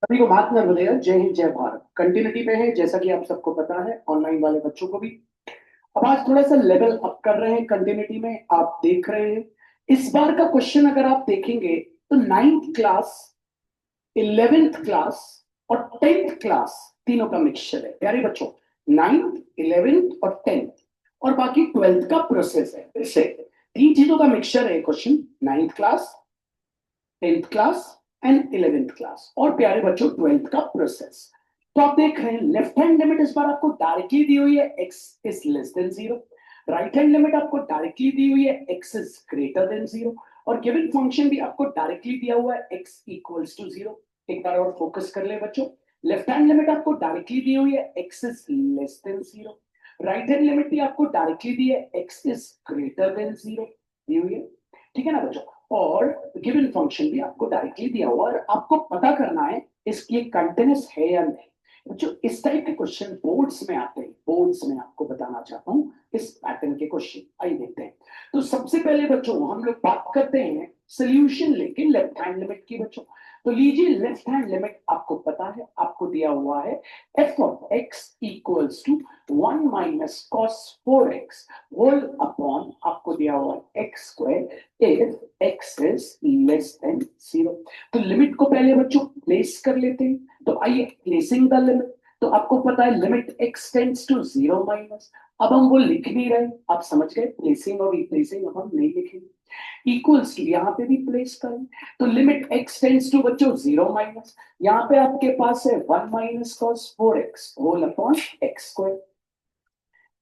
सभी को महात्मा नवोदय, जय हिंद जय भारत। कंटिन्यूटी पे है, जैसा कि आप सबको पता है, ऑनलाइन वाले बच्चों को भी। अब आज थोड़ा सा लेवल अप कर रहे हैं कंटिन्यूटी में, आप देख रहे हैं। इस बार का क्वेश्चन अगर आप देखेंगे तो नाइन्थ क्लास, इलेवेंथ क्लास और टेंथ क्लास तीनों का मिक्सचर है प्यारे बच्चों। नाइन्थ, इलेवेंथ और टेंथ, और बाकी ट्वेल्थ का प्रोसेस है। इससे तीन चीजों का मिक्सचर है question. Ninth class, tenth class and eleventh class, और प्यारे बच्चों ट्वेल्थ का प्रोसेस। तो आप देख रहे हैं लेफ्ट हैंड लिमिट इस बार आपको डायरेक्टली दी हुई है, x is less than zero. Right hand limit आपको डायरेक्टली दी हुई है, x is greater than zero. और गिवन फंक्शन भी आपको डायरेक्टली दिया हुआ है, x इक्वल्स टू जीरो। एक बार और फोकस कर ले बच्चों। लेफ्ट हैंड लिमिट आपको डायरेक्टली दी हुई है, x is less than zero. Right hand limit भी आपको डायरेक्टली दी है, x is greater than zero दी हुई है। ठीक है ना बच्चों। और गिवन फंक्शन भी आपको डायरेक्टली दिया हुआ, और आपको पता करना है इसकी कंटिन्यूस है या नहीं। जो इस टाइप के क्वेश्चन बोर्ड्स में आते हैं, बोर्ड्स में आपको बताना चाहता हूं इस पैटर्न के क्वेश्चन। आइए देखते हैं। तो सबसे पहले बच्चों हम लोग बात करते हैं सोल्यूशन लेके लेफ्ट हैंड लिमिट की बच्चों। तो लीजिए लेफ्ट हैंड लिमिट आपको पता है, आपको दिया हुआ है f of x equals to 1 - cos 4x whole upon, आपको दिया हुआ है x square if x is less than zero. तो लिमिट को पहले बच्चों प्लेस कर लेते हैं। तो आइए प्लेसिंग द लिमिट। तो आपको पता है limit x tends to zero minus, अब हम वो लिख नहीं रहे, आप समझ गए, प्लेसिंग और रिप्लेसिंग अब हम नहीं लिखेंगे। इक्वल्स टू यहाँ पे भी प्लेस करें। तो लिमिट एक्स टेंड्स टू बच्चों जीरो माइनस, यहाँ पे आपके पास है 1 - cos 4x whole upon x square.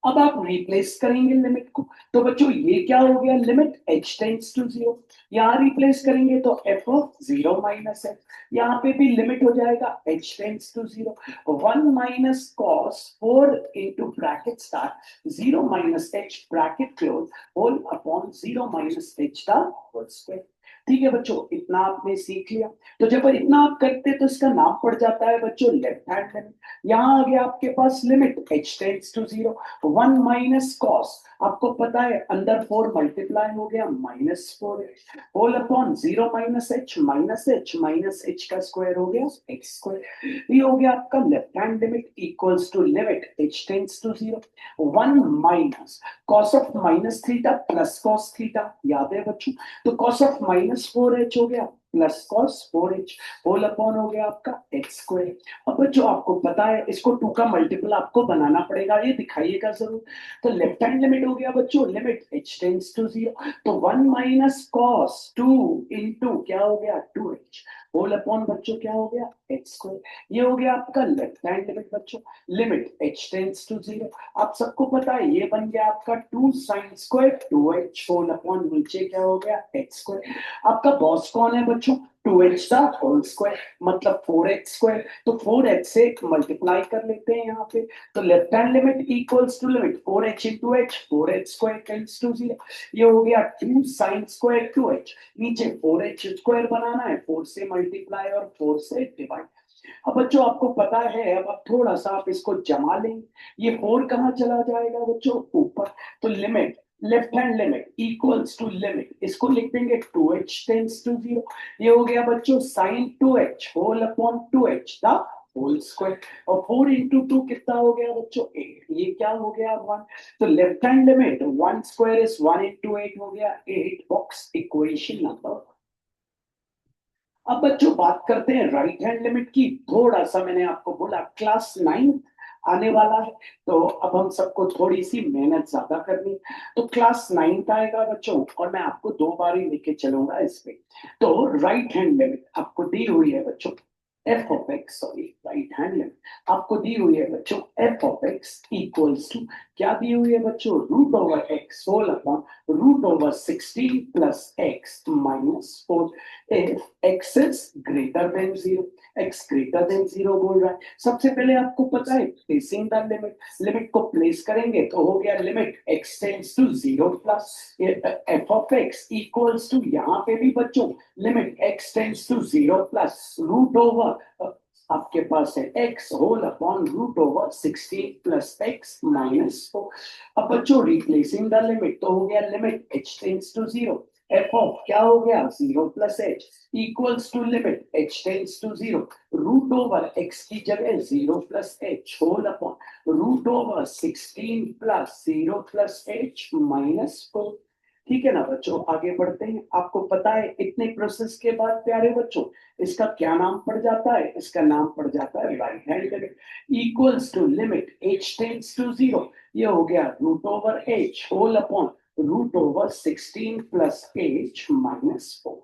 अब आप रिप्लेस करेंगे लिमिट को। तो बच्चों ये क्या हो गया, limit h tends to zero. यहां रिप्लेस करेंगे तो f ऑफ जीरो माइनस है। यहाँ पे भी लिमिट हो जाएगा h tends to zero. 1 - cos 4 into bracket start zero minus h bracket close whole upon zero minus h का होल स्क्वायर। ठीक है बच्चों, इतना आपने सीख लिया। तो जब इतना आप करते तो इसका नाम पड़ जाता है बच्चों लेफ्ट हैंड लिमिट। यहाँ आ गया आपके पास limit h tends to zero. 1 - cos, आपको पता है अंदर 4 मल्टीप्लाई हो गया -4h whole upon zero minus h का स्क्वायर हो गया एक्स स्क्वायर। ये हो गया आपका left hand limit equals to limit h tends to zero. 1 - cos of minus theta plus cos theta, याद है बच्चों। तो cos ऑफ -4h हो गया plus cos 4h whole upon हो गया आपका एक्स स्क्वायर। अब बच्चों आपको पता है इसको 2 का मल्टीपल आपको बनाना पड़ेगा, ये दिखाइएगा जरूर। तो लेफ्ट हैंड लिमिट हो गया बच्चों limit h tends to zero. तो 1 - cos 2 इंटू क्या हो गया 2h होल अपॉन बच्चों क्या हो गया एक्स स्क्वायर। ये हो गया आपका लेफ्ट हैंड लिमिट बच्चों, limit h tends to zero. आप सबको पता है ये बन गया आपका 2 sin² 2h होल अपॉन नीचे क्या हो गया एक्स स्क्वायर। आपका बॉस कौन है बच्चों, 2h का होल स्क्वायर मतलब 4h स्क्वायर। तो 4h से मल्टीप्लाई कर लेते हैं यहाँ पे। तो left hand limit equals to limit 4h into h 4h square tends to zero. ये हो गया 2 sin² 2h, नीचे 4h स्क्वायर बनाना है, 4 से मल्टीप्लाई और 4 से डिवाइड। अब बच्चों आपको पता है, अब आप थोड़ा सा आप इसको जमा लेंगे। ये 4 कहाँ चला जाएगा बच्चों ऊपर। तो limit left hand limit equals to limit, इसको लिख देंगे 2h टेंड्स टू जीरो। ये हो गया बच्चों sin 2h whole upon 2h the whole square. और 4 इंटू 2 कितना हो गया बच्चों 8, ये क्या हो गया 1। तो left hand limit 1 square is 1 into 8 हो गया 8 बॉक्स इक्वेशन नंबर। अब बच्चों बात करते हैं राइट हैंड लिमिट की। थोड़ा सा मैंने आपको बोला क्लास 9 आने वाला है, तो अब हम सबको थोड़ी सी मेहनत ज्यादा करनी है। तो क्लास 9 आएगा बच्चों, और मैं आपको 2 बार ही लेके चलूंगा इस पे। तो राइट हैंड लिमिट आपको दी हुई है बच्चों f of x, sorry right hand limit आपको दी हुई है बच्चों f of x equals to, क्या दी हुई है बच्चों, √x whole upon √16 plus x minus 4 if x is greater than zero। x greater than zero बोल रहा है। सबसे पहले आपको पता है प्लेसिंग द लिमिट, लिमिट को प्लेस करेंगे तो हो गया limit x tends to zero plus f of x equals to, यहाँ पे भी बच्चों limit x tends to zero plus root over, आपके पास है x whole upon √16 plus x minus 4। अब बच्चों रिप्लेसिंग द लिमिट तो हो गया limit h tends to zero f of क्या हो गया 0 plus h equals to limit h tends to 0 root over x की जगह 0 plus h whole upon root over 16 plus 0 plus h minus 4। ठीक है ना बच्चों, आगे बढ़ते हैं। आपको पता है इतने प्रोसेस के बाद प्यारे बच्चों इसका क्या नाम पड़ जाता है, इसका नाम पड़ जाता है right hand limit equals to limit h tends to 0। ये हो गया root over h whole upon root over 16 plus h minus 4।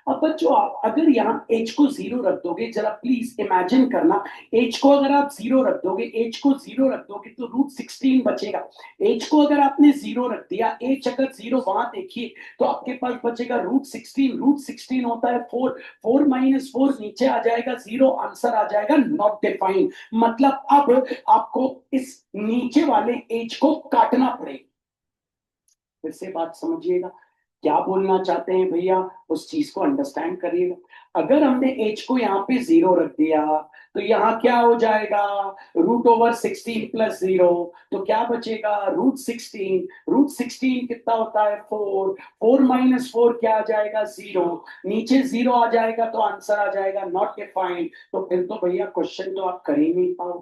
अब बच्चों आप अगर यहाँ h को 0 रख दोगे, जरा प्लीज इमेजिन करना, h को अगर आप 0 रख दोगे, h को 0 रख दोगे तो रूट 16 बचेगा। h को अगर आपने 0 रख दिया, h अगर 0 वहां देखिए तो आपके पास बचेगा रूट 16। रूट 16 होता है 4, 4 माइनस 4 नीचे आ जाएगा 0, आंसर आ जाएगा नॉट डिफाइंड। मतलब अब आपको इस नीचे वाले h को काटना पड़ेगा। फिर से बात समझिएगा, क्या बोलना चाहते हैं भैया, उस चीज को अंडरस्टैंड करिएगा। अगर हमने h को यहाँ पे 0 रख दिया तो यहाँ क्या हो जाएगा रूट ओवर 16 प्लस 0, तो क्या बचेगा रूट 16। रूट 16 कितना होता है 4, 4 माइनस 4 क्या आ जाएगा 0, नीचे 0 आ जाएगा तो आंसर आ जाएगा नॉट डिफाइंड। तो फिर तो भैया क्वेश्चन तो आप कर ही नहीं पाओ।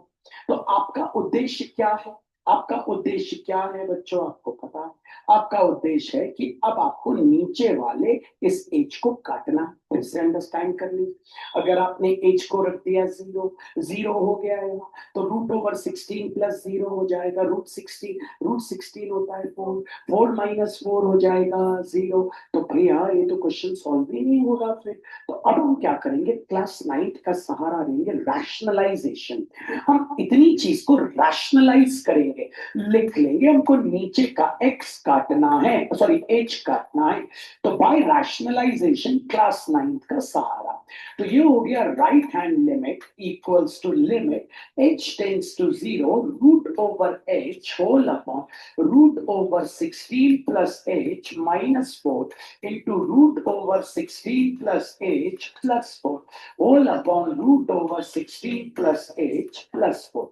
तो आपका उद्देश्य क्या है, आपका उद्देश्य क्या है बच्चों, आपको पता है आपका उद्देश्य है कि अब आपको नीचे वाले इस एज को काटना। फिर से अंडरस्टैंड कर लीजिए, अगर आपने एज को रख दिया 0, 0 हो गया है तो रूट ओवर 16 प्लस 0 हो जाएगा रूट 16। रूट 16 होता है 4, 4 माइनस 4 हो जाएगा 0। तो भैया ये तो क्वेश्चन सॉल्व ही नहीं होगा फिर। तो अब हम क्या करेंगे, क्लास 9 का सहारा लेंगे, रैशनलाइजेशन। हम इतनी चीज को रैशनलाइज करेंगे, लिख लेंगे हमको नीचे का x काटना है, सॉरी h काटना है, तो बाय रैशनलाइजेशन क्लास 9 का सहारा। तो ये हो गया right hand limit equals to limit h tends to 0 root over h whole upon root over 16 plus h minus 4 into root over 16 plus h plus 4 whole upon root over 16 plus h plus 4।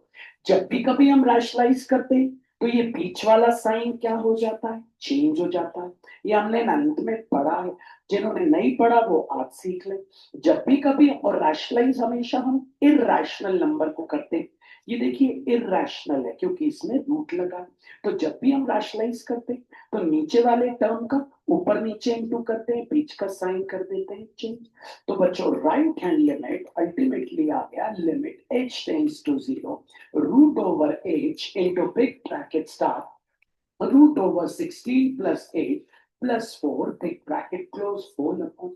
जब भी कभी हम rationalise करते हैं तो ये बीच वाला sign क्या हो जाता है, चेंज हो जाता है। ये हमने 9th में पढ़ा है, जिन्होंने नहीं पढ़ा वो आज सीख ले। जब भी कभी, और रैशनलाइज हमेशा हम इरैशनल नंबर को करते हैं। ये देखिए इरैशनल है क्योंकि इसमें रूट लगा। तो जब भी हम रैशनलाइज करते हैं तो नीचे वाले टर्म का ऊपर नीचे इंटू करते हैं, बीच का साइन कर देते हैं चेंज। तो बच्चों राइट हैंड लिमिट अल्टीमेटली आ गया limit h tends to 0 root over h into big bracket start root over 16 plus 8 plus 4 big bracket close 4 upon.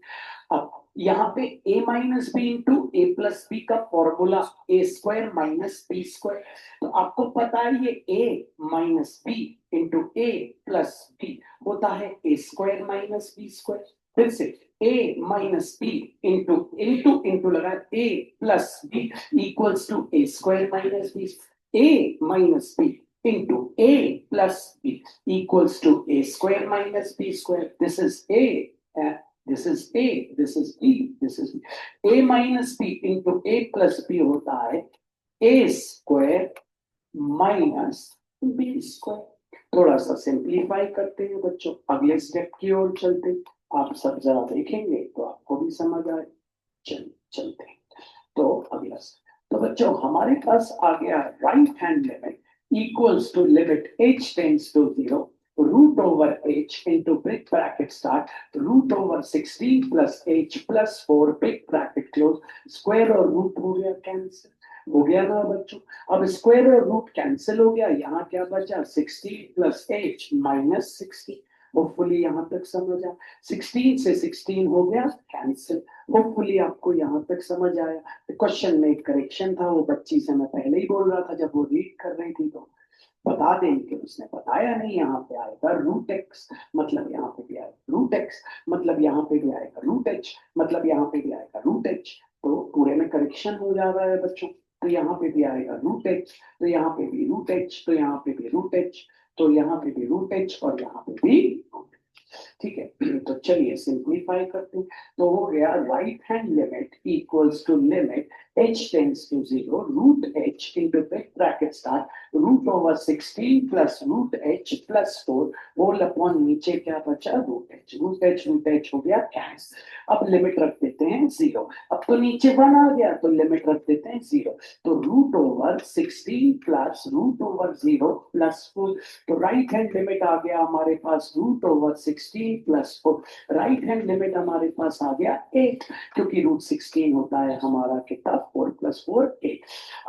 अब यहाँ पे a minus b into a plus b का formula a square minus b square. तो आपको पता है ये a minus b into a plus b होता है a square minus b square. फिर से a minus b into into into लगा a plus b equals to a square minus b. a minus b into a plus b equals to a square minus b square. This is a, this is a, this is b, this is b. a minus b into a plus b होता है a square minus b square। थोड़ा सा simplify करते हैं बच्चों, अगले step की ओर चलते हैं। आप सब जरा देखेंगे तो आपको भी समझ आए। चलते हैं तो अगला। तो बच्चों हमारे पास आ गया right hand limit equals to limit h tends to 0 root over h into big bracket start root over 16 plus h plus 4 big bracket close. Square और रूट हो गया कैंसिल, हो गया ना बच्चों। अब स्क्वायर और रूट कैंसिल हो गया, यहाँ क्या बचा 16 प्लस h माइनस 16। होपफुली यहाँ तक समझ आ, 16 से 16 हो गया कैंसिल। होपफुली आपको यहाँ तक समझ आया। क्वेश्चन में एक करेक्शन था, वो बच्ची से मैं पहले ही बोल रहा था जब वो रीड कर रही थी, तो बता दें कि उसने बताया नहीं। यहाँ पे आएगा रूट एक्स, मतलब यहाँ पे भी आएगा रूट एक्स, मतलब यहाँ पे भी आएगा रूट एच, मतलब यहाँ पे भी आएगा रूट एच। तो पूरे में करेक्शन हो जा रहा है बच्चों। तो यहाँ पे भी आएगा रूट एच, तो यहाँ पे भी रूट एच, तो यहाँ पे भी रूट एच, तो यहाँ पे भी रूट एच और यहाँ पे भी रूट। ठीक है, तो चलिए सिंप्लीफाई करते हैं। तो हो गया right hand limit equals to limit h tends to 0 root h into big bracket start root over 16 plus root h plus 4 whole upon नीचे क्या बचा रूट h हो गया कैंसिल। अब लिमिट रख देते हैं 0। अब तो नीचे 1 आ गया तो लिमिट रख देते हैं 0। तो root over 16 plus root over 0 plus 4। तो राइट हैंड लिमिट आ गया हमारे पास root over 16 plus 4। Right hand limit हमारे पास आ गया 8 क्योंकि रूट 16 होता है हमारा कितना 4 प्लस 4 8।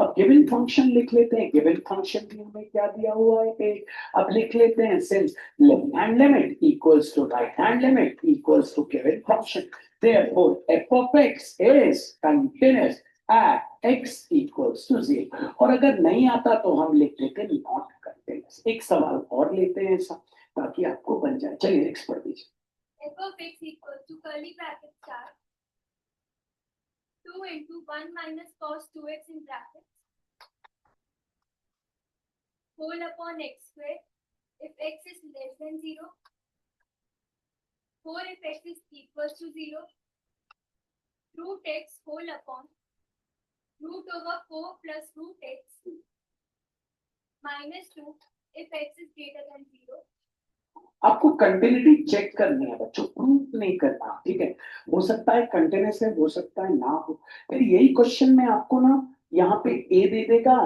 अब गिवन फंक्शन लिख लेते हैं। गिवन फंक्शन भी हमें क्या दिया हुआ है 8। अब लिख लेते हैं since left hand limit equals to right hand limit equals to given function therefore f of x is continuous at x equals to 0। और अगर नहीं आता तो हम लिख देते नॉट कंटिन्यूअस। एक सवाल और लेते हैं ऐसा ताकि आपको बन जाए। चलिए नेक्स्ट पढ़ दीजिए। f of x equals to curly bracket start 2 into 1 minus cos 2x in brackets whole upon x square if x is less than 0 4 if x is equals to 0 root x whole upon root over 4 plus root x minus 2 if x is greater than 0। आपको continuity check करनी है बच्चों, proof नहीं करना, ठीक है। हो सकता है कंटिन्यूस है, हो सकता है ना हो। फिर यही क्वेश्चन में आपको ना यहाँ पे ए दे देगा,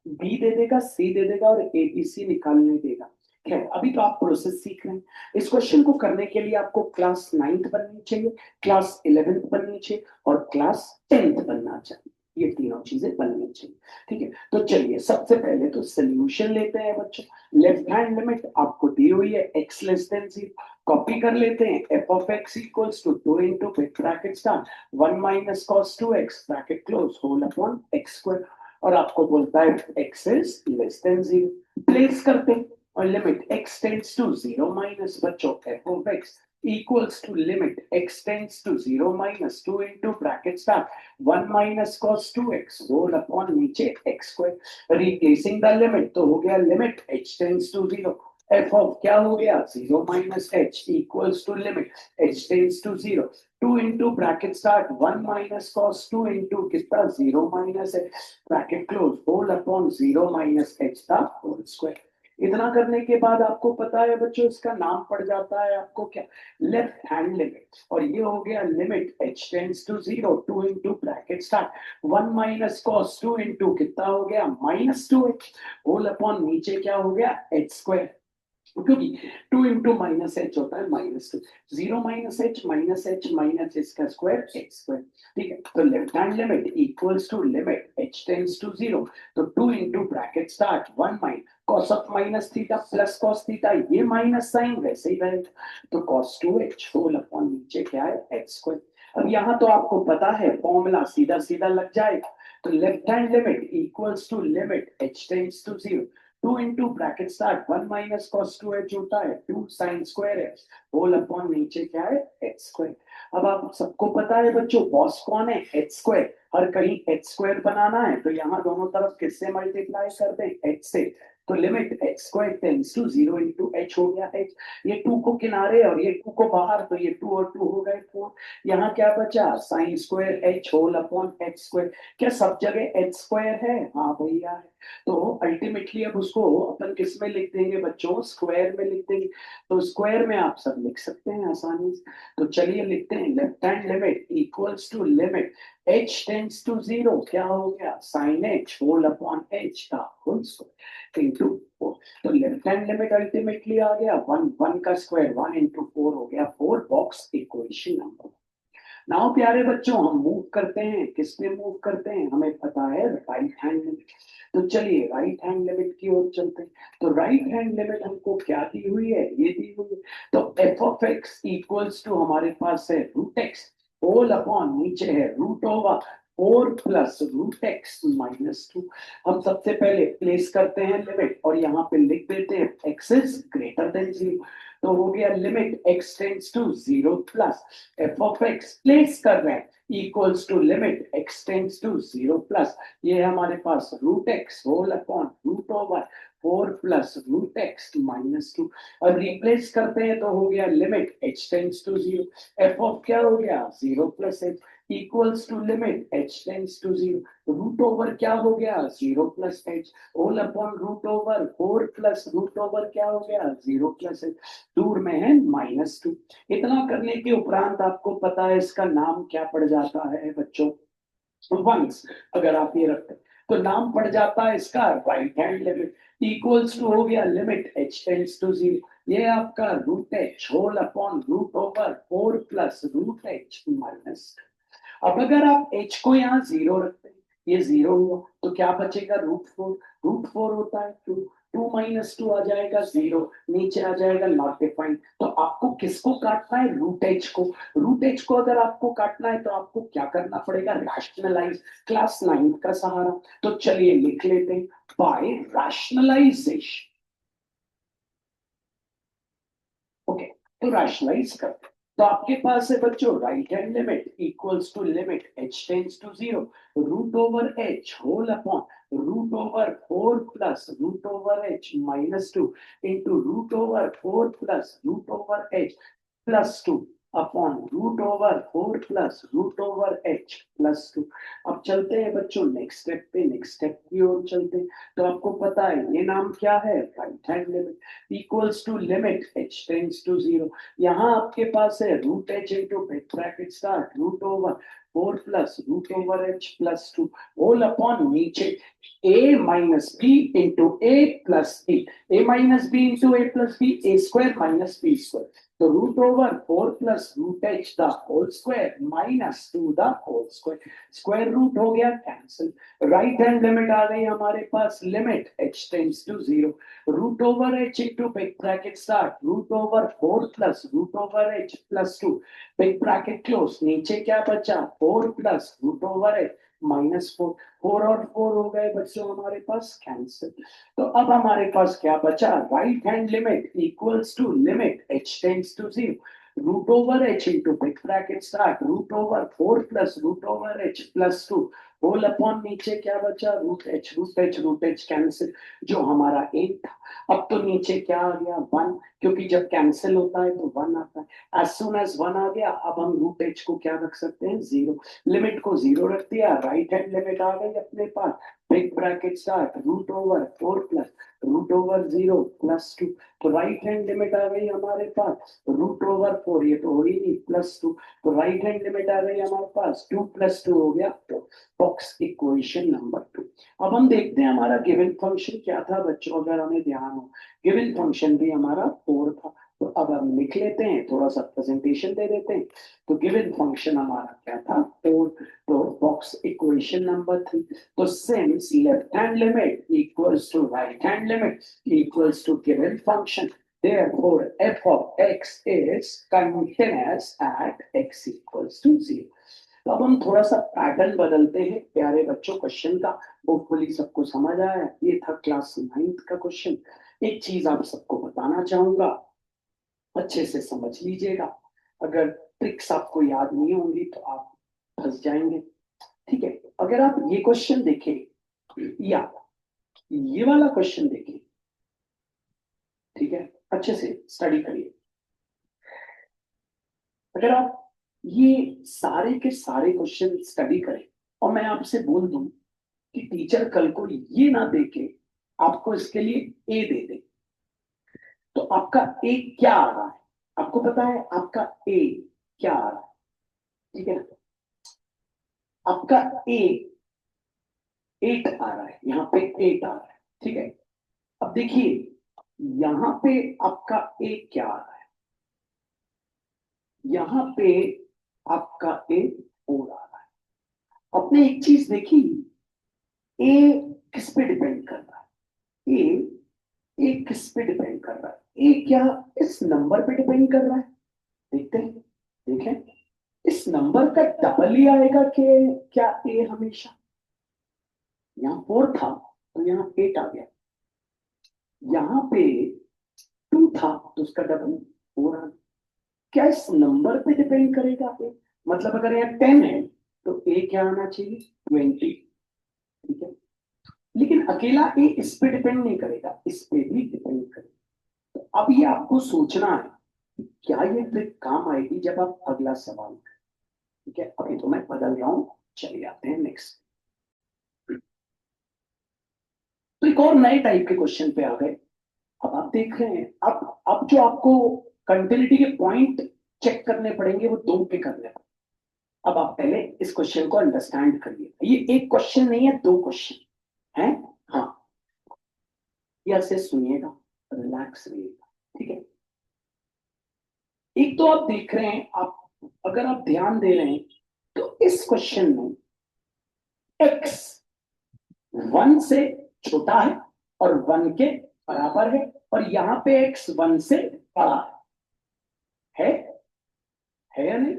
बी दे देगा, सी दे देगा और एबीसी निकालने देगा। खैर अभी तो आप प्रोसेस सीख रहे हैं। इस क्वेश्चन को करने के लिए आपको क्लास 9th बननी चाहिए, क्लास 11th बननी चाहिए और क्लास 10th बनना चाहिए। ये तीनों चीजें बननी चाहिए, ठीक है। तो चलिए सबसे पहले तो सोल्यूशन लेते हैं बच्चों। लेफ्ट हैंड लिमिट आपको दी हुई है x लेस देन 0। कॉपी कर लेते हैं f of x equals to 2 into bracket start 1 minus cos 2x bracket close whole upon x square. और आपको बोलता है x is less than 0। Place करते हैं और limit x tends to 0 minus बच्चों f of x equals to limit x tends to 0 minus 2 into bracket start 1 minus cos 2x whole upon नीचे x square। replacing the limit तो हो गया limit h tends to 0 f of क्या हो गया 0 minus h equals to limit h tends to 0 2 into bracket start 1 minus cos 2 into कितना 0 minus h bracket close whole upon 0 minus h का whole square। इतना करने के बाद आपको पता है बच्चों इसका नाम पड़ जाता है आपको क्या लेफ्ट हैंड लिमिट। और ये हो गया limit h tends to 0 2 into bracket start 1 minus cos 2 into कितना हो गया -2h होल अपॉन नीचे क्या हो गया h स्क्वायर क्योंकि 2 into माइनस एच होता है -2 0 minus h minus h का स्क्वायर x स्क्वायर। ठीक है तो left hand limit equals to limit h tends to 0 तो 2 into bracket start 1 minus cos of minus theta plus cos theta ये minus sign वैसे ही रहेगा तो cos 2h होल अपॉन नीचे क्या है x स्क्वायर। अब यहाँ तो आपको पता है फॉर्मूला सीधा सीधा लग जाएगा। तो left hand limit equals to limit h tends to 0 2 into bracket start 1 minus cos 2h होता है 2 sin square h whole upon नीचे क्या है h स्क्वायर। अब आप सबको पता है बच्चों बॉस कौन है h स्क्वायर। हर कहीं h स्क्वायर बनाना है तो यहाँ दोनों तरफ किससे मल्टीप्लाई कर दें h से। तो limit h square tends to 0 into h हो गया h। ये 2 को किनारे और ये 2 को बाहर तो ये 2 और 2 हो गए 4। यहाँ क्या बचा sin square h whole upon h square. क्या सब जगह h स्क्वायर है? हाँ भैया है। तो अल्टीमेटली अब उसको अपन किस में लिख देंगे बच्चों स्क्वायर में लिख देंगे। तो स्क्वायर में आप सब लिख सकते हैं आसानी से। तो चलिए लिखते हैं left hand limit equals to limit h tends to 0 क्या हो गया sin h whole upon h का होल स्क्वायर इनटू 4। तो लेफ्ट हैंड लिमिट अल्टीमेटली आ गया 1 का स्क्वायर 1 into 4 हो गया 4 बॉक्स इक्वेशन नंबर। नाउ प्यारे बच्चों हम मूव करते हैं किस पे मूव करते हैं हमें पता है राइट हैंड लिमिट। तो चलिए राइट हैंड लिमिट की ओर चलते हैं। तो राइट हैंड लिमिट हमको क्या दी हुई है ये दी हुई है। तो f of x equals to हमारे पास है रूट एक्स होल अपॉन नीचे है root over 4 plus root x -2। हम सबसे पहले प्लेस करते हैं लिमिट और यहाँ पे लिख देते हैं x इज ग्रेटर देन 0। तो हो गया limit x tends to 0 plus f of x place कर रहे हैं equals to limit x tends to 0 plus ये हमारे पास root x whole upon root over 4 plus root x -2। और रिप्लेस करते हैं तो हो गया limit h tends to 0 f of क्या हो गया 0 plus h equals to limit h tends to 0, root over क्या हो गया 0 plus h, whole upon root over 4 plus root over क्या हो गया 0 प्लस h, दूर में है -2। इतना करने के उपरांत आपको पता है इसका नाम क्या पड़ जाता है बच्चों, वंस अगर आप ये रखते तो नाम पड़ जाता है इसका right hand limit. Equals to हो गया लिमिट h टेंड्स टू 0, ये आपका root h whole upon root over 4 plus root h minus. अब अगर आप h को यहाँ 0 रखते हैं, ये 0 हुआ तो क्या बचेगा √4, √4 होता है 2, 2 माइनस 2 आ जाएगा 0, नीचे आ जाएगा नॉट डिफाइंड। तो आपको किसको काटना है √h को, √h को अगर आपको काटना है तो आपको क्या करना पड़ेगा रैशनलाइज, क्लास 9 का सहारा। तो चलिए लिख लेते हैं बाय रैशनलाइजेशन। ओके, तो रैशनलाइज करते हैं तो आपके पास है बच्चों right hand limit equals to limit h tends to 0 root over h whole upon root over 4 plus root over h -2 into root over 4 plus root over h plus 2 upon root over 4 plus root over h plus 2। अब चलते हैं बच्चों next step पे, next step की ओर चलते हैं। तो आपको पता है ये नाम क्या है right hand limit equals to limit h tends to 0, यहाँ आपके पास है root h into bracket start root over 4 plus root over h plus 2 whole upon नीचे a minus b into a plus b, a minus b into a plus b, a square minus b square, तो root over 4 plus root h the whole square minus 2 the whole square, square root हो गया cancel. Right hand limit आ गई हमारे पास limit h tends to 0 root over h into big bracket start root over 4 plus root over h plus 2 big bracket close, नीचे क्या बचा 4 plus root over h -4, 4 और 4 हो गए बच्चों हमारे पास कैंसिल। तो अब हमारे पास क्या बचा right hand limit equals to limit h tends to 0 root over h into big bracket start root over 4 plus root over h plus 2 whole upon नीचे क्या बचा रूट h कैंसिल, जो हमारा 8 था। अब तो नीचे क्या आ गया 1, क्योंकि जब कैंसिल होता है तो 1 आता है। एज सुन एज 1 आ गया अब हम रूट h को क्या रख सकते हैं 0, लिमिट को 0 रख दिया, राइट हैंड लिमिट आ गई अपने पास big bracket start root over 4 plus root over 0 plus 2, तो राइट हैंड लिमिट आ गई हमारे पास रूट ओवर 4, ये तो हो ही नहीं प्लस 2, तो राइट हैंड लिमिट आ गई हमारे पास 2 प्लस 2 हो गया, तो बॉक्स इक्वेशन नंबर 2। अब हम देखते हैं हमारा गिवन फंक्शन क्या था बच्चों, अगर हमें ध्यान हो गिवन फंक्शन भी हमारा 4 था। तो अब हम लिख लेते हैं, थोड़ा सा प्रेजेंटेशन दे देते हैं। तो गिवन फंक्शन हमारा क्या था 4, तो बॉक्स इक्वेशन नंबर 3। तो since left hand limit equals to right hand limit equals to given function, therefore f of x is continuous at x equals to 0। तो अब हम थोड़ा सा पैटर्न बदलते हैं प्यारे बच्चों क्वेश्चन का, होपफुली सबको समझ आया। ये था क्लास 9th का क्वेश्चन। एक चीज आप सबको बताना चाहूंगा, अच्छे से समझ लीजिएगा, अगर ट्रिक्स आपको याद नहीं होंगी तो आप फंस जाएंगे। ठीक है, अगर आप ये क्वेश्चन देखें या ये वाला क्वेश्चन देखें, ठीक है, अच्छे से स्टडी करिए। अगर आप ये सारे के सारे क्वेश्चन स्टडी करें और मैं आपसे बोल दूं कि टीचर कल को ये ना देखे आपको इसके लिए ए दे दे, तो आपका ए क्या आ रहा है, आपको पता है आपका ए क्या आ रहा है, ठीक है ना, आपका ए 8 आ रहा है, यहाँ पे 8 आ रहा है, ठीक है। अब देखिए यहाँ पे आपका ए क्या आ रहा है, यहाँ पे आपका ए 4 आ रहा है। आपने एक चीज देखी, ए किस पे डिपेंड कर रहा है, ए किस पे डिपेंड कर रहा है, ए क्या इस नंबर पे डिपेंड कर रहा है, देखते हैं, देखें इस नंबर का डबल ही आएगा कि क्या ए हमेशा, यहाँ 4 था तो यहाँ 8 आ गया, यहाँ पे 2 था तो उसका डबल 4 आ गया। क्या इस नंबर पे डिपेंड करेगा ए, मतलब अगर यहाँ 10 है तो ए क्या आना चाहिए 20, ठीक है। लेकिन अकेला ए इस पे डिपेंड नहीं करेगा, इस पे भी डिपेंड करेगा। तो अब ये आपको सोचना है कि क्या ये ट्रिक काम आएगी जब आप अगला सवाल करें। ठीक है, अभी तो मैं बदल रहा हूं, चलिए आते हैं नेक्स्ट। तो एक और नए टाइप के क्वेश्चन पे आ गए। अब आप देख रहे हैं, अब जो आपको कंटिन्यूटी के पॉइंट चेक करने पड़ेंगे वो दो पे करने पड़ेंगे। अब आप पहले इस क्वेश्चन को अंडरस्टैंड करिए, ये एक क्वेश्चन नहीं है, दो क्वेश्चन हैं। हाँ, ये से सुनिएगा, रिलैक्स रहिएगा, ठीक है। एक तो आप देख रहे हैं, आप अगर आप ध्यान दे रहे हैं तो इस क्वेश्चन में x 1 से छोटा है और 1 के बराबर है, और यहां पे x 1 से बड़ा है या नहीं?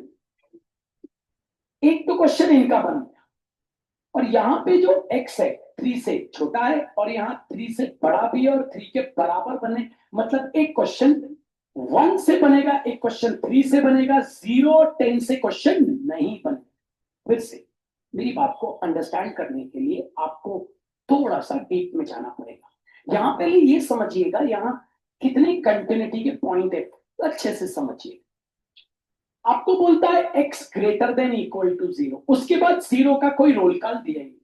एक तो क्वेश्चन इनका बन गया, और यहां पे जो x है 3 से छोटा है, और यहाँ 3 से बड़ा भी है, और 3 के बराबर बने, मतलब एक क्वेश्चन 1 से बनेगा, एक क्वेश्चन 3 से बनेगा, 0 और 10 से क्वेश्चन नहीं बनेगा। फिर से मेरी बात को अंडरस्टैंड करने के लिए आपको थोड़ा सा डीप में जाना पड़ेगा। यहां पहले ये समझिएगा, यहाँ कितने कंटिन्यूटी के पॉइंट है, तो अच्छे से समझिए। आपको बोलता है x greater than equal to 0, उसके बाद 0 का कोई रोल कॉल दिया ही नहीं,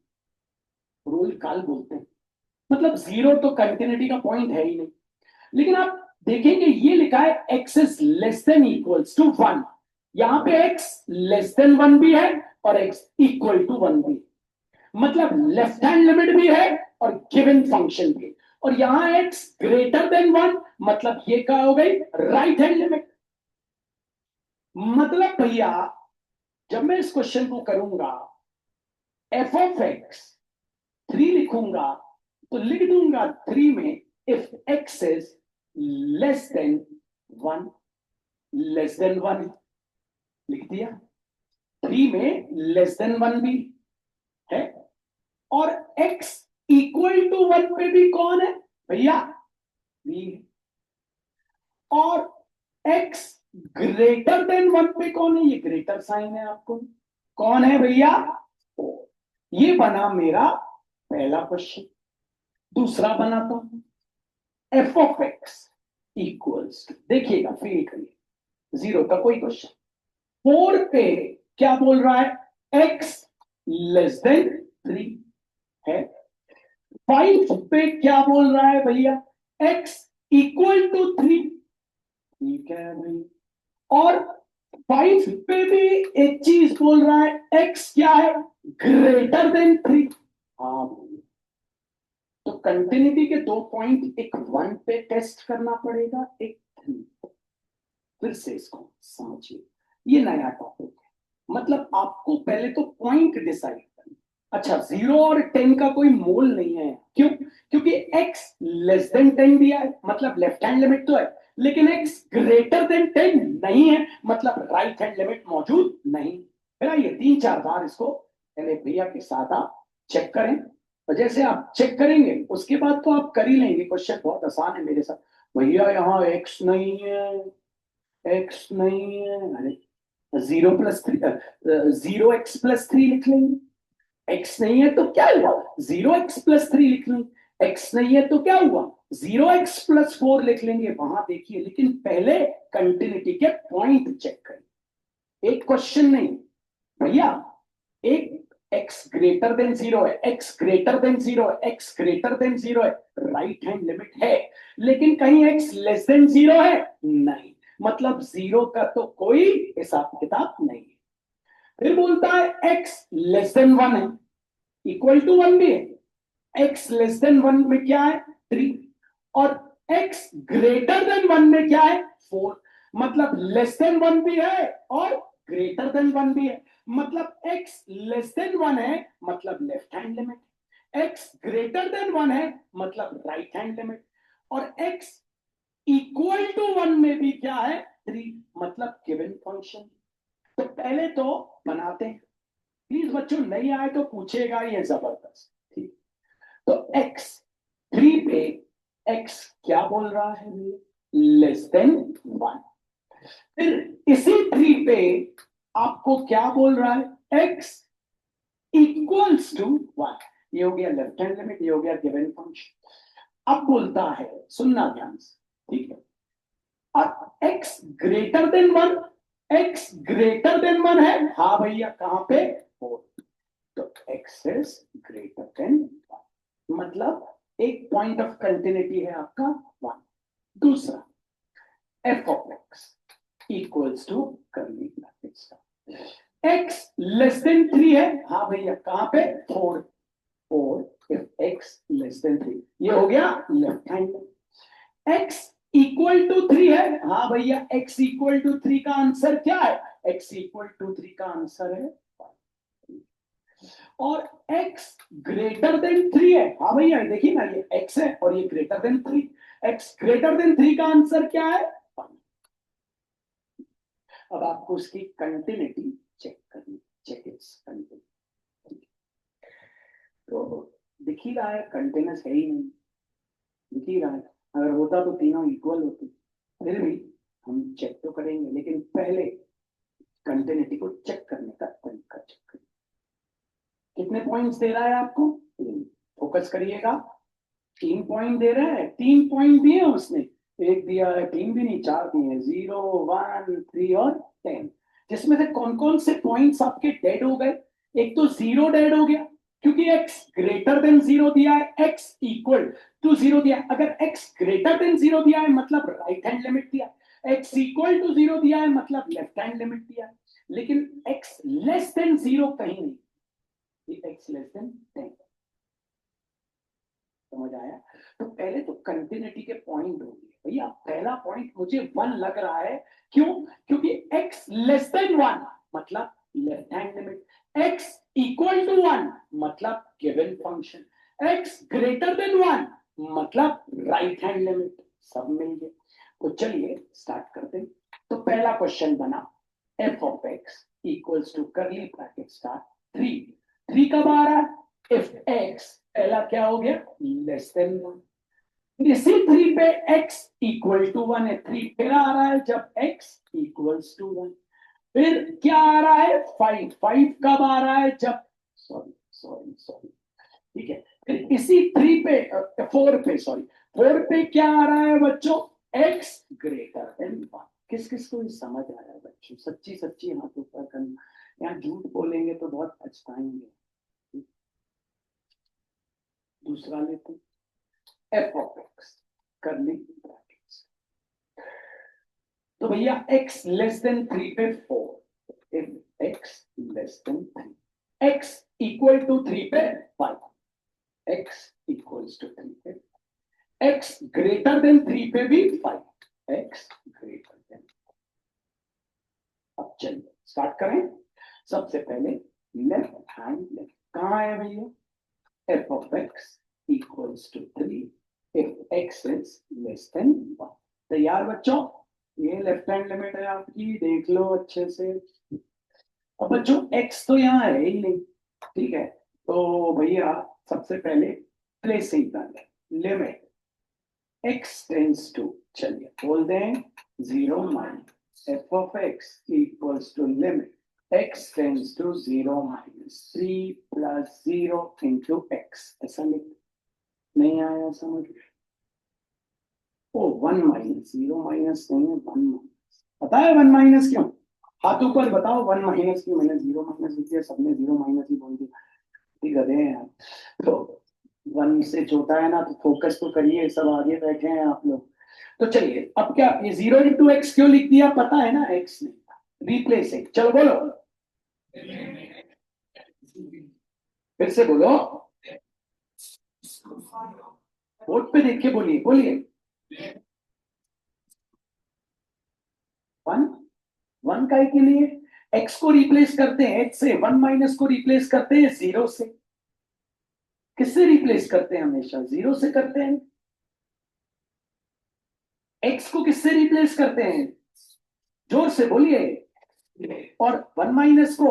रोल कॉल बोलते हैं, मतलब 0 तो कंटिन्यूटी का पॉइंट है ही नहीं। लेकिन आप देखेंगे ये लिखा है x is less than equals to 1, यहां पे x लेस देन 1 भी है और x इक्वल टू 1 भी, मतलब लेफ्ट हैंड लिमिट भी है और गिवन फंक्शन भी, और यहां x ग्रेटर देन 1, मतलब ये क्या हो गई, राइट हैंड लिमिट। मतलब भैया जब मैं इस क्वेश्चन को करूंगा, एफ ऑफ एक्स 3 लिखूंगा तो लिख दूंगा 3 में if x is less than 1, less than 1 लिख दिया, 3 में लेस देन 1 भी है, और x इक्वल टू 1 पे भी कौन है भैया, v, और x ग्रेटर देन 1 पे कौन है, ये ग्रेटर साइन है आपको, कौन है भैया, ये बना मेरा पहला क्वेश्चन। दूसरा बनाता हूं, एफ ऑफ एक्स इक्वल्स, देखिएगा फील करिए, 0 का कोई क्वेश्चन, 4 पे क्या बोल रहा है, x लेस देन 3 है, 5 पे क्या बोल रहा है भैया, x इक्वल टू 3, ठीक है भाई, और 5 पे भी एक चीज बोल रहा है, x क्या है, ग्रेटर देन 3। हाँ भाई, तो कंटिन्यूटी के दो पॉइंट, एक 1 पे टेस्ट करना पड़ेगा, एक 3। फिर से इसको समझिए, ये नया टॉपिक है, मतलब आपको पहले तो पॉइंट डिसाइड करना। अच्छा, 0 और 10 का कोई मोल नहीं है, क्यों, क्योंकि x लेस देन 10 दिया है, मतलब लेफ्ट हैंड लिमिट तो है, लेकिन x ग्रेटर देन 10 नहीं है, मतलब राइट हैंड लिमिट मौजूद नहीं। फिर आइए 3-4 बार इसको पहले भैया के साथ आप चेक करें, और जैसे आप चेक करेंगे उसके बाद तो आप कर ही लेंगे, क्वेश्चन बहुत आसान है मेरे साथ। भैया यहाँ x नहीं है, x नहीं है, अरे 0 लिख लेंगे, x नहीं है तो क्या हुआ, 0x+3 लिख लेंगे, x नहीं है तो क्या हुआ, 0x+4 लिख लेंगे, वहां देखिए, लेकिन पहले कंटिन्यूटी के पॉइंट चेक करें, एक क्वेश्चन नहीं भैया, एक x ग्रेटर देन 0 है, x ग्रेटर देन 0 है, x ग्रेटर देन 0 है, राइट हैंड लिमिट है, लेकिन कहीं x लेस देन 0 है नहीं, मतलब 0 का तो कोई हिसाब किताब नहीं है। फिर बोलता है x लेस देन 1 है, इक्वल टू 1 भी है, x लेस देन 1 में क्या है, 3, और x ग्रेटर देन 1 में क्या है, 4, मतलब लेस देन 1 भी है और ग्रेटर देन 1 भी है, मतलब x लेस देन 1 है, मतलब left hand limit, x greater than 1 है, मतलब राइट हैंड लिमिट, और x इक्वल टू 1 में भी क्या है, 3, मतलब गिवन फंक्शन। तो पहले तो बनाते हैं, प्लीज बच्चों नहीं आए तो पूछेगा, ये जबरदस्त, ठीक। तो x 3 पे x क्या बोल रहा है, लेस देन 1, फिर इसी 3 पे आपको क्या बोल रहा है, x इक्वल्स टू 1, ये हो गया लेफ्ट हैंड लिमिट, ये हो गया गिवन फंक्शन। अब बोलता है, सुनना ध्यान से, ठीक है, और x greater than 1, x greater than 1 है, हाँ भैया कहां पे 4, तो x इज ग्रेटर देन 1, मतलब एक पॉइंट ऑफ कंटिन्यूटी है आपका 1। दूसरा f of x equals to curly brackets का x लेस देन 3 है, हाँ भैया कहां पे 4, और इफ x लेस देन 3, ये हो गया left hand. x equal to 3 है, हाँ भैया x इक्वल टू 3 का आंसर क्या है, x इक्वल टू 3 का आंसर है 5। और x ग्रेटर देन 3 है, हाँ भैया देखिए ना, ये x है और ये greater than 3, x greater then 3 का आंसर क्या है 5। अब आपको उसकी कंटिन्यूटी चेक करनी, चेक इट्स कंटिन्यूटी। तो दिख ही रहा है कंटिन्यूस है ही नहीं, दिख ही रहा है, अगर होता तो तीनों इक्वल होते, फिर भी हम चेक तो करेंगे, लेकिन पहले कंटिन्यूटी को चेक करने का तरीका चेक करें। कितने पॉइंट्स दे रहा है आपको, 3, फोकस करिएगा, 3 पॉइंट दे रहा है, 3 पॉइंट दिए उसने, एक दिया है, 3 भी नहीं 4 दिए हैं, 0 1 3 और 10, जिसमें से कौन कौन से पॉइंट्स आपके डेड हो गए, एक तो 0 डेड हो गया क्योंकि x ग्रेटर देन 0 दिया है, x इक्वल टू 0 दिया है, अगर x ग्रेटर देन 0 दिया है मतलब राइट हैंड लिमिट दिया है, x इक्वल टू 0 दिया है मतलब लेफ्ट हैंड लिमिट दिया है, लेकिन x लेस देन 0 कहीं नहीं, ये x लेस देन 10, समझ आया। तो पहले तो कंटिन्यूटी के पॉइंट होंगे भैया, पहला पॉइंट मुझे 1 लग रहा है, क्यों, क्योंकि x लेस देन 1 मतलब left hand limit, x equal to 1 मतलब given function, x greater than 1 मतलब राइट हैंड लिमिट, सब मिल गए। तो चलिए स्टार्ट करते हैं। तो पहला क्वेश्चन बना f of x equals to curly bracket start 3 कब आ रहा है, इफ x पहला क्या हो गया लेस देन 1, इसी 3 पे x इक्वल टू 1 है, 3 फिर आ रहा है जब x इक्वल्स टू 1, फिर क्या आ रहा है 5 कब आ रहा है जब, सॉरी ठीक है, फिर इसी 3 पे 4 पे सॉरी 4 पे क्या आ रहा है बच्चों, x ग्रेटर देन 1। किस किस को समझ आ रहा है बच्चों, सच्ची सच्ची हाथ ऊपर करना, यहाँ झूठ बोलेंगे तो बहुत पछताएंगे। दूसरा लेते f of x curly brackets, तो भैया x लेस देन 3 पे 4, if x less than 3, x equal to 3 पे 5, x इक्वल्स टू 3 पे, x ग्रेटर देन 3 पे भी 5, x ग्रेटर देन। अब चलिए स्टार्ट करें, सबसे पहले लेफ्ट हैंड लेफ्ट कहां है भैया, f of x equals to 3 if x is less than 1। तैयार बच्चों, ये लेफ्ट हैंड लिमिट है आपकी, देख लो अच्छे से। अब बच्चों x तो यहाँ है ही नहीं, ठीक है, तो भैया सबसे पहले प्लेसिंग कर लिमिट x टेंस टू, चलिए बोल दें 0 minus f of x equals to limit x tends to 0 minus 3 plus 0 into x, ऐसा लिख, नहीं आया समझ, ओ 1 माइनस, 0 माइनस नहीं है 1 माइनस, पता है 1 माइनस क्यों, हाथ ऊपर बताओ 1 माइनस क्यों, मैंने 0 माइनस लिख दिया, सबने 0 माइनस ही बोल दिया, ठीक गधे हैं यार। तो 1 से छोटा है ना, तो फोकस तो करिए, सब आगे बैठे हैं आप लोग। तो चलिए अब क्या, ये 0 इंटू एक्स क्यों लिख दिया, पता है ना, एक्स नहीं था, रिप्लेसिंग, चलो बोलो फिर से बोलो, बोर्ड पे देख के बोलिए बोलिए, 1 काय के लिए, x को रिप्लेस करते हैं x से, 1 माइनस को रिप्लेस करते हैं 0 से, किससे रिप्लेस करते हैं, हमेशा 0 से करते हैं। x को किससे रिप्लेस करते हैं, जोर से बोलिए, और 1 माइनस को,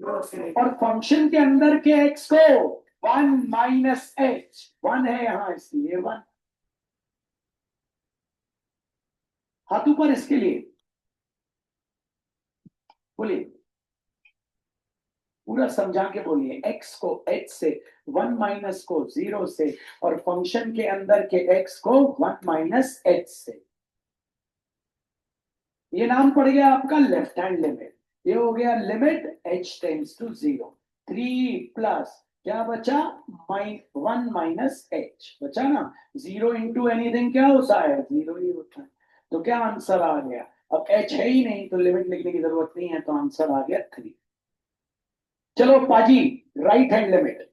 और फंक्शन के अंदर के x को 1 माइनस h, 1 है यहां इसलिए 1, हाथ ऊपर इसके लिए बोलिए, पूरा समझा के बोलिए, x को h से, 1 माइनस को 0 से, और फंक्शन के अंदर के x को 1 माइनस h से। ये नाम पड़ गया आपका लेफ्ट हैंड लिमिट। ये हो गया limit h tends to 0। 3 plus क्या बचा, 1 माइनस h बचा ना। 0 इंटू एनीथिंग क्या होता है, 0 ही होता है। तो क्या आंसर आ गया, अब h है ही नहीं तो लिमिट लिखने की जरूरत नहीं है, तो आंसर आ गया 3। चलो पाजी, right hand limit,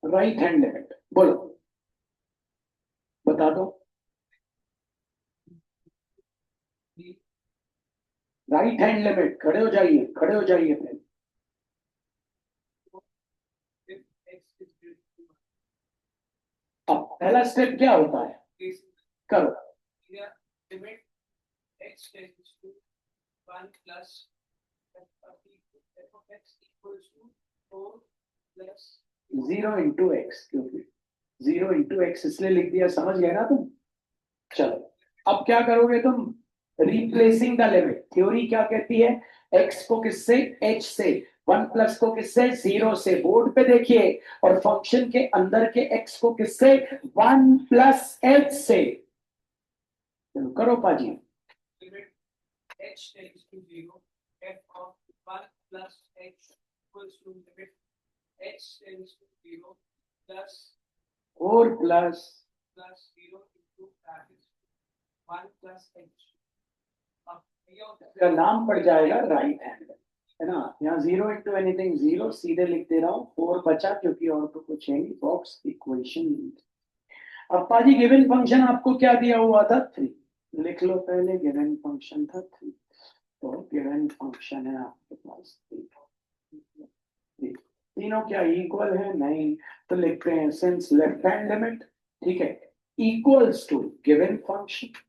right hand limit बोलो, बता दो। राइट हैंड लिमिट, खड़े हो जाइए, खड़े हो जाइए पहले। अब पहला स्टेप क्या होता है, करो। Limit x tends to 1 plus f(x) equals to 4 plus 0 into x, क्योंकि 0 इंटू एक्स इसलिए लिख दिया, समझ गए ना तुम। चलो अब क्या करोगे तुम, रिप्लेसिंग द लिमिट। थ्योरी क्या कहती है, x को किससे, h से, 1 प्लस को किससे, 0 से। बोर्ड पे देखिए, और फंक्शन के अंदर के x को किससे, 1 प्लस h से। चलो करो पाजी। Limit h tends to 0 f of 1 plus h equals to limit h tends to 0 plus 4 plus 0 into 1 plus h। का नाम पड़ जाएगा राइट हैंड, है ना। यहाँ 0 इंटू एनीथिंग 0 सीधे लिख दे रहा हूँ, 4 बचा क्योंकि और तो कुछ है नहीं, बॉक्स इक्वेशन। अब पाजी गिवन फंक्शन आपको क्या दिया हुआ था, 3। लिख लो पहले, गिवन फंक्शन था 3। तो गिवन फंक्शन है आपके पास 3। तीनों क्या इक्वल है, नहीं, तो लिखते हैं सिंस लेफ्ट हैंड लिमिट, ठीक है, equals to given function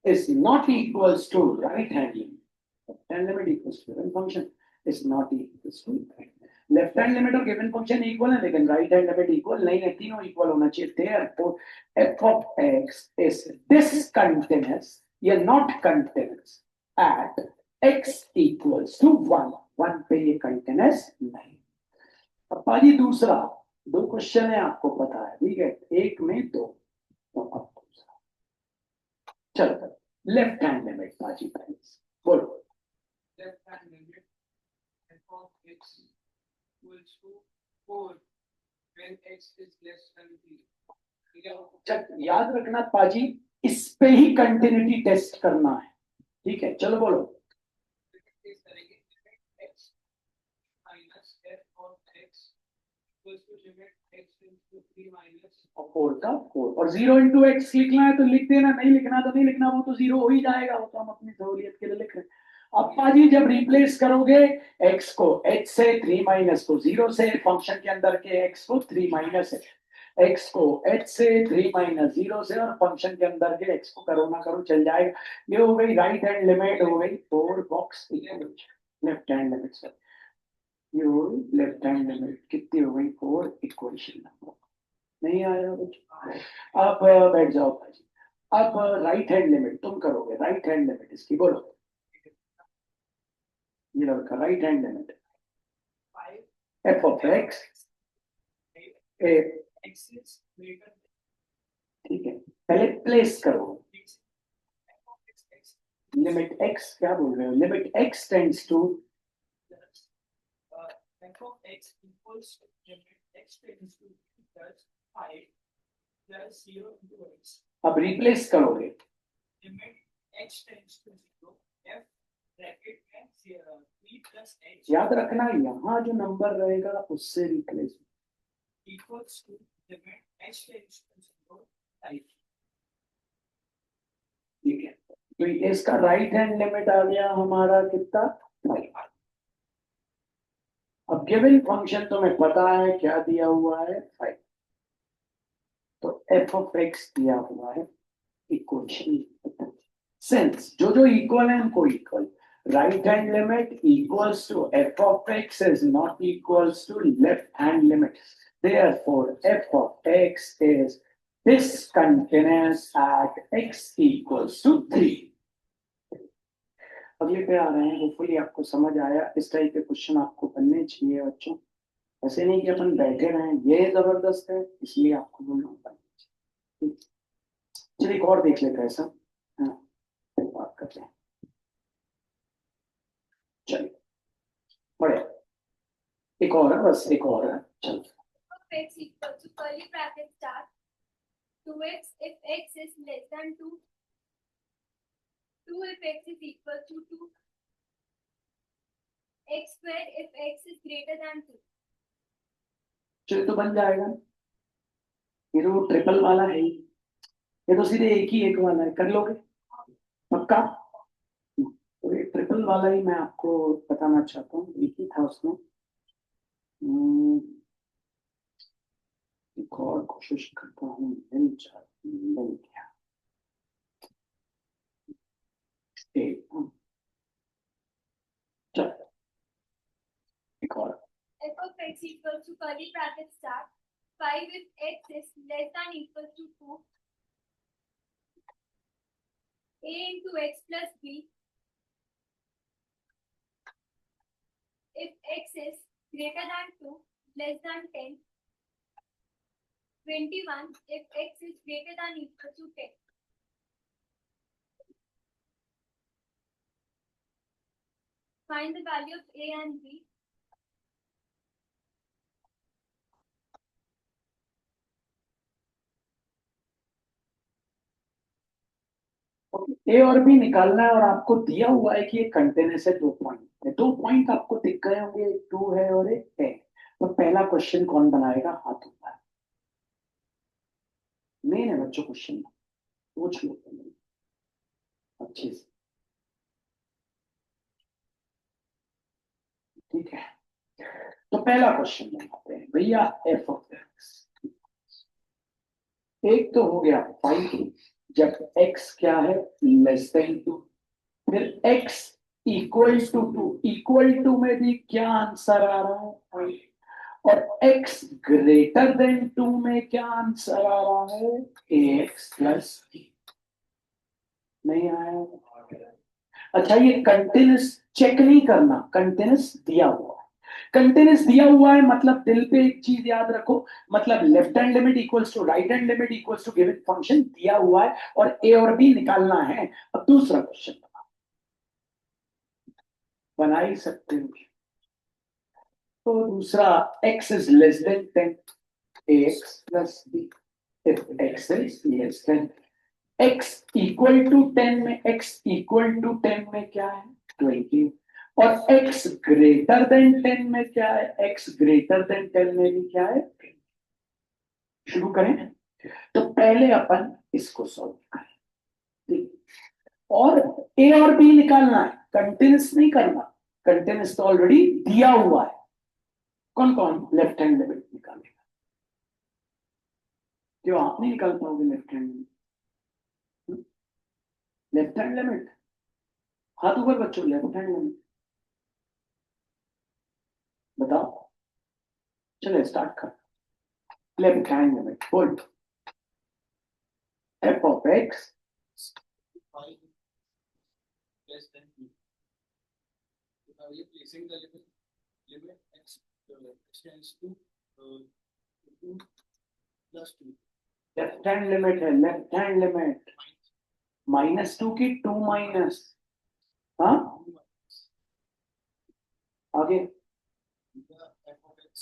is not equals to right hand limit. Left hand limit equals to given function is not equals to right. Left hand limit और given function equal है, लेकिन right hand limit equal नहीं है, तीनों equal होना चाहिए। Therefore, f of x is discontinuous या not continuous at x equals to 1। 1 पे ये continuous नहीं। अब पाजी दूसरा, दो क्वेश्चन है आपको पता है, ठीक है, एक में दो। तो अब चलो लेफ्ट हैंड लिमिट पाजी पहले बोलो। Left hand limit f of x equals to 4 when x is less than 3। याद रखना पाजी, इस पे ही कंटिन्यूटी टेस्ट करना है, ठीक है। चलो बोलो, फोर का 4 और 0 इंटू एक्स लिखना है तो लिख देना, नहीं लिखना तो नहीं लिखना, वो तो 0 हो ही जाएगा, वो तो हम अपनी सहूलियत के लिए लिख रहे हैं। अब पाजी जब रिप्लेस करोगे x को h से, 3 माइनस को 0 से, फंक्शन के अंदर के x को 3 माइनस है, x को h से, 3 माइनस 0 से, और फंक्शन के अंदर के x को करो ना करो चल जाएगा। ये हो गई राइट हैंड लिमिट, हो गई 4 बॉक्स लेफ्ट हैंड लिमिट से। ये हो गई लेफ्ट हैंड लिमिट, कितनी हो गई, 4 इक्वेशन नंबर। नहीं आया कुछ, आप बैठ जाओ भाई। अब राइट हैंड लिमिट तुम करोगे, राइट हैंड लिमिट इसकी बोलो। ये लड़का right hand limit f of x, ठीक है, पहले प्लेस करो। लिमिट x क्या बोल रहे हो, limit x tends to f of x equals to limit x tends to 5 plus 0 into x। अब रिप्लेस करोगे, limit h tends to 0 f bracket में 3 plus h। याद रखना यहाँ जो नंबर रहेगा उससे replace, equals to limit h tends to 0 5। ठीक है, तो इसका राइट हैंड लिमिट आ गया हमारा कितना, 5। अब गिवन फंक्शन तुम्हें पता है क्या दिया हुआ है, 5। तो f ऑफ x दिया हुआ है इक्वेशन, सिंस जो जो इक्वल है उनको equal, right hand limit equals to f of x is not equals to left hand limit, therefore f of x is discontinuous at x equals to 3। अगले पे आ रहे हैं, होपफुली आपको समझ आया। इस टाइप के क्वेश्चन आपको बनने चाहिए बच्चों, ऐसे नहीं कि अपन बैठे रहें, ये जबरदस्त है इसलिए आपको बोलना होता है। चलिए एक और देख लेते हैं सर, हाँ बात करते हैं। चलिए बढ़िया, एक और है, बस एक और है। चलो of x equal to curly bracket start 2x if x is less than 2, 2 if x is equal to 2, x square if x is greater than 2. चलिए तो बन जाएगा, ये तो ट्रिपल वाला है ही, ये तो सीधे एक ही एक वाला है, कर लोगे पक्का? तो ये ट्रिपल वाला ही मैं आपको बताना चाहता हूँ, एक ही था उसमें। एक और कोशिश करता हूँ, मिल गया। चलो एक और, F of x equal to curly bracket start 5 if x is less than equal to 2, a into x plus b if x is greater than 2, less than 10, 21 if x is greater than equal to 10. Find the value of a and b. ए और B निकालना है, और आपको दिया हुआ है कि ये कंटेनर्स है, 2 पॉइंट है, 2 पॉइंट आपको दिख गए होंगे, एक 2 है और एक है। तो पहला क्वेश्चन कौन बनाएगा, हाथ ऊपर। मेन है बच्चों क्वेश्चन, पूछ लो अच्छे से, ठीक है। तो पहला क्वेश्चन बनाते हैं भैया, एफ ऑफ एक्स। एक तो हो गया 5 जब एक्स क्या है, लेस देन 2, फिर x equal to 2, equal to में भी क्या आंसर आ रहा है, और x ग्रेटर देन 2 में क्या आंसर आ रहा है, ax प्लस b। नहीं आया? अच्छा, ये कंटिन्यूस चेक नहीं करना, कंटिन्यूस दिया हुआ है, कंटिन्यूस दिया हुआ है मतलब दिल पे एक चीज याद रखो, मतलब left hand limit equals to right hand limit equals to given function दिया हुआ है, और a और b निकालना है। अब दूसरा क्वेश्चन बना ही सकते हो। तो दूसरा, x is less than 10, ax plus b, if x is less than, x equal to 10 में, x equal to 10 में क्या है, 20, और x greater than 10 में क्या है, x greater than 10 में भी क्या है। शुरू करें, तो पहले अपन इसको सॉल्व करें, ठीक? और a और b निकालना है, कंटिन्यूस नहीं करना, कंटिन्यूस तो ऑलरेडी दिया हुआ है। कौन कौन लेफ्ट हैंड लिमिट निकालेगा, क्यों आप नहीं निकाल पाओगे left hand limit? Left hand limit, हाथ ऊपर बच्चों, लेफ्ट हैंड लिमिट बताओ। चलो स्टार्ट कर, लेफ्ट हैंड लिमिट बोल, F of x less than 2. So now we are placing the limit x extends to 2 plus 2. Left hand limit है, left hand limit -2 की 2 minus, हाँ आगे, F of x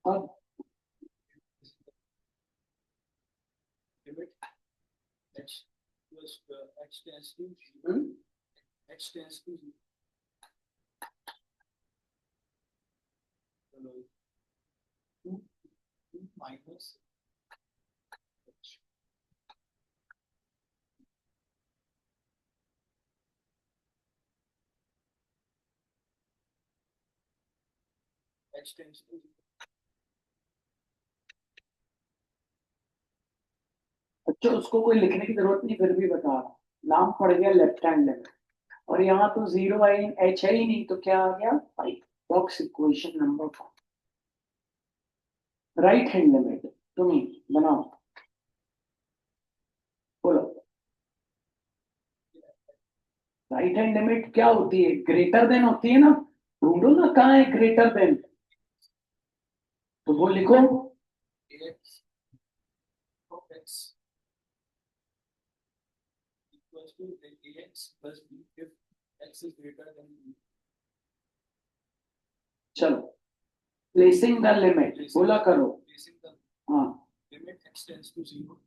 अब limit x plus x tends to 0. X tends to 0. So 2 minus h. X tends to 0. बच्चों उसको कोई लिखने की जरूरत नहीं, फिर भी बता रहा हूं, नाम पड़ गया लेफ्ट हैंड लिमिट, और यहाँ तो 0 आई एच है ही नहीं, तो क्या आ गया 5, box equation number 5। Right hand limit तुम ही बनाओ, बोलो। राइट हैंड लिमिट क्या होती है, ग्रेटर देन होती है ना, ढूंढो ना कहाँ है ग्रेटर देन, तो वो लिखो, X of x x plus b if x is greater than b. चलो प्लेसिंग द लिमिट बोला करो. Placing the हाँ. limit x tends to 0.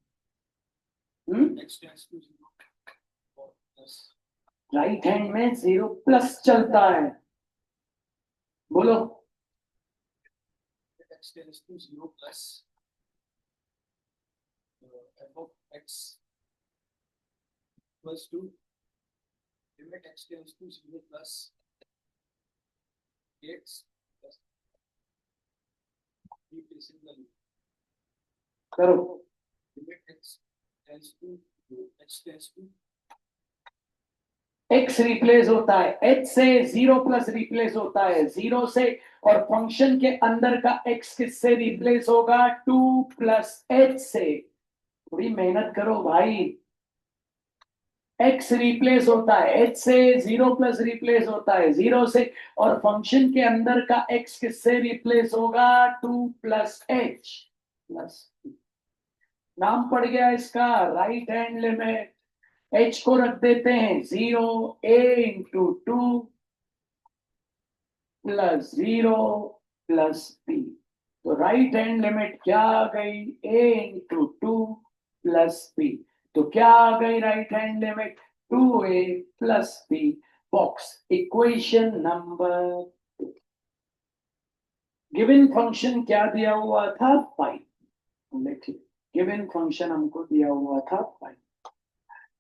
Hmm. X tends to 0 or plus. Right hand में 0 plus चलता है. बोलो. X tends to 0 plus f of x equals to limit x tends to 0 plus x plus replacing the करो. limit x tends to x replace होता है h से, 0 plus replace होता है 0 से, और फंक्शन के अंदर का x किससे रिप्लेस होगा? 2 प्लस h से. थोड़ी मेहनत करो भाई. x रिप्लेस होता है h से, 0 प्लस रिप्लेस होता है 0 से, और फंक्शन के अंदर का x किससे रिप्लेस होगा? 2 प्लस h प्लस. नाम पड़ गया इसका राइट हैंड लिमिट. h को रख देते हैं 0, a into 2 plus 0 plus b. तो राइट हैंड लिमिट क्या आ गई? a into 2 plus b. तो क्या आ गई right hand limit? 2a plus b. Box. Equation number 2. Given function क्या दिया हुआ था? 5. देखिए गिवन फंक्शन हमको दिया हुआ था 5.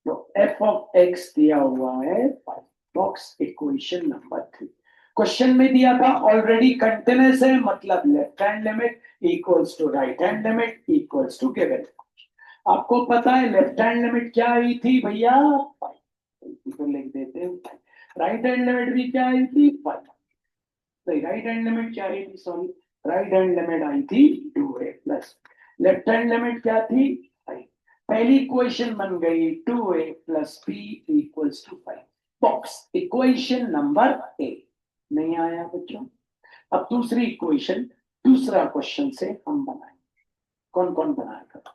तो f of x दिया हुआ है 5. बॉक्स. Equation number 3. क्वेश्चन में दिया था ऑलरेडी कंटिन्यूअस है, मतलब left hand limit equals to right hand limit equals to given. आपको पता है लेफ्ट हैंड लिमिट क्या आई थी भैया? 5. तो लिख देते हैं 5. राइट हैंड लिमिट भी क्या आई थी? 5. तो राइट हैंड लिमिट क्या आई थी? सॉरी, राइट हैंड लिमिट आई थी 2a plus. Left hand limit क्या थी? 5. पहली इक्वेशन बन गई 2a plus b equals to 5. Box. Equation number 8. नहीं आया बच्चों? अब दूसरी इक्वेशन, दूसरा क्वेश्चन से हम बनाएंगे. कौन कौन बनाएगा?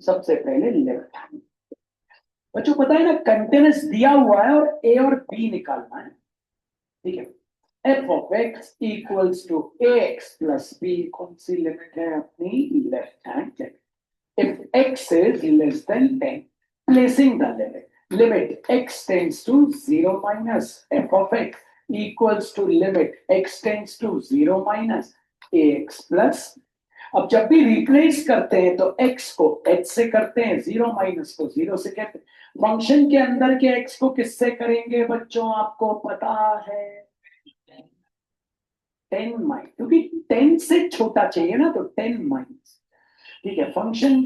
सबसे पहले लेफ्ट हैंड. बच्चों पता है ना, कंटिन्यूअस दिया हुआ है और a और b निकालना है. ठीक है. f of x equals to ax plus b. कौन सी लिमिट है अपनी? Left hand limit. if x is less than 10, placing the limit x tends to 0 minus f of x equals to limit x tends to 0 minus ax plus. अब जब भी replace करते हैं तो x को h से करते हैं, 0 माइनस को 0 से कहते हैं. फंक्शन के अंदर के x को किससे करेंगे बच्चों? आपको पता है 10 माइनस, क्योंकि 10 से छोटा चाहिए ना, तो 10 माइनस. ठीक है. फंक्शन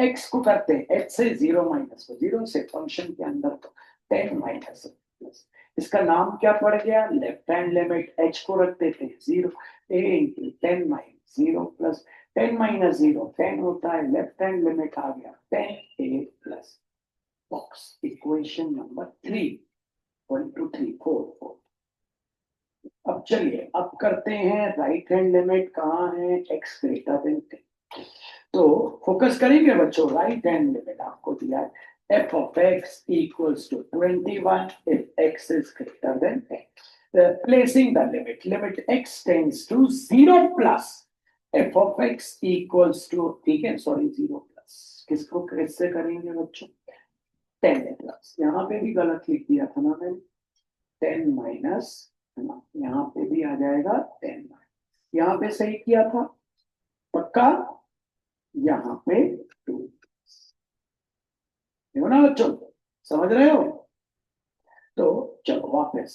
x को करते हैं h से, 0 माइनस को 0 से, फंक्शन के अंदर को 10 माइनस प्लस. इसका नाम क्या पड़ गया? Left hand limit. h को रख देते हैं 0, a into 10 minus 0 plus 10 minus 0 10 होता है. लेफ्ट हैंड लिमिट आ गया 10a plus. Box. Equation number 3. 1 2 3 4 4. अब चलिए अब करते हैं राइट हैंड लिमिट. कहाँ है? x greater then 10. तो फोकस करेंगे बच्चों. राइट हैंड लिमिट आपको दिया है f of x equals to 21 if x is greater than 10. Placing the limit x tends to 0 plus f of x equals to, ठीक है, सॉरी 0 प्लस. किसको कैसे करेंगे बच्चों? 10 प्लस. यहाँ पे भी गलत लिख दिया था ना मैंने. 10 माइनस, यहाँ पे भी आ जाएगा 10 माइनस. यहाँ पे सही किया था पक्का? यहाँ पे 2 ना बच्चों, समझ रहे हो? तो चलो वापस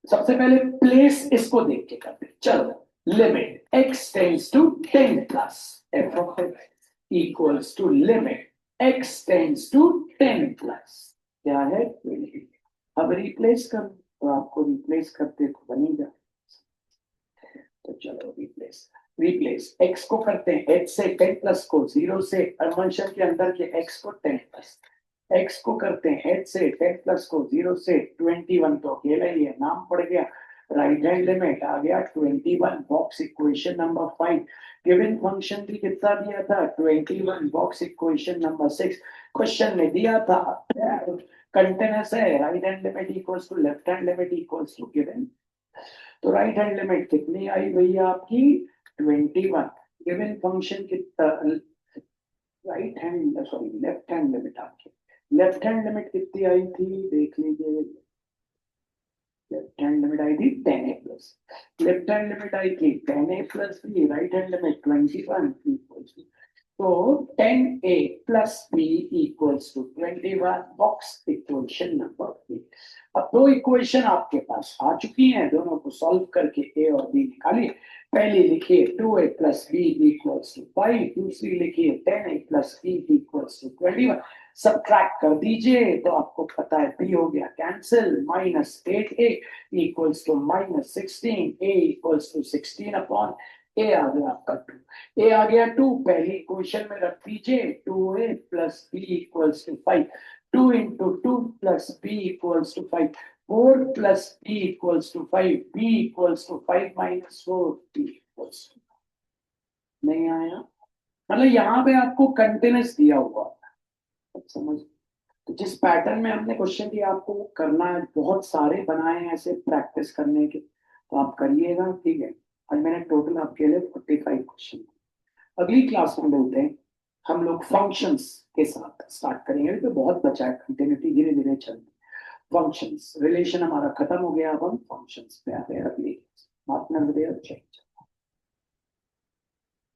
सबसे पहले प्लेस इसको देख के करते. चलो. Limit x tends to 10 plus f of x equals to limit x tends to 10 plus क्या है? 20. अब रिप्लेस कर, तो आपको रिप्लेस करते तो बनेगा. तो चलो रिप्लेस x को करते हैं h से, 10 प्लस को 0 से, फंक्शन के अंदर के x को 10 प्लस. x को करते हैं h से, 10 प्लस को 0 से, 21 तो अकेला ही है, नाम पड़ गया राइट हैंड लिमिट आ गया 21 box equation number 5 given function भी कितना दिया था 21 बॉक्स इक्वेशन नंबर 6 क्वेश्चन में दिया था कंटिन्यूअस है right hand limit equals to left hand limit equals to given तो राइट हैंड लिमिट कितनी आई भैया आपकी 21 गिवन फंक्शन कितना right hand sorry left hand limit आपकी लेफ्ट हैंड लिमिट कितनी आई थी देख लीजिए लेफ्ट हैंड लिमिट आई थी 10a plus left hand limit आई थी 10a plus b right hand limit 21 equals to तो 10a plus b equals to 21 box equation number 3 अब दो इक्वेशन आपके पास आ चुकी हैं दोनों को सॉल्व करके a और b निकालिए पहली लिखिए 2a plus b equals to 5 दूसरी लिखिए 10a plus b equals to 21 subtract कर दीजिए तो आपको पता है b हो गया cancel minus 8a equals to minus 16 a equals to 16 upon a आ गया आपका 2 a आ गया 2 पहली इक्वेशन में रख दीजिए 2a plus b equals to 5 2 into 2 plus b equals to 5 4 plus b equals to 5 b equals to 5 minus 4 b equals to नहीं आया मतलब यहाँ पे आपको कंटिन्यूस दिया हुआ है समझ तो जिस पैटर्न में हमने क्वेश्चन दिया आपको वो करना है बहुत सारे बनाए हैं ऐसे प्रैक्टिस करने के तो आप करिएगा ठीक है आज मैंने टोटल आपके लिए 45 क्वेश्चन अगली क्लास में मिलते हैं हम लोग फंक्शंस के साथ स्टार्ट करेंगे तो बहुत बचा है कंटिन्यूटी धीरे धीरे चलती फंक्शंस रिलेशन हमारा खत्म हो गया अब हम फंक्शंस पे आ गए अगली बात में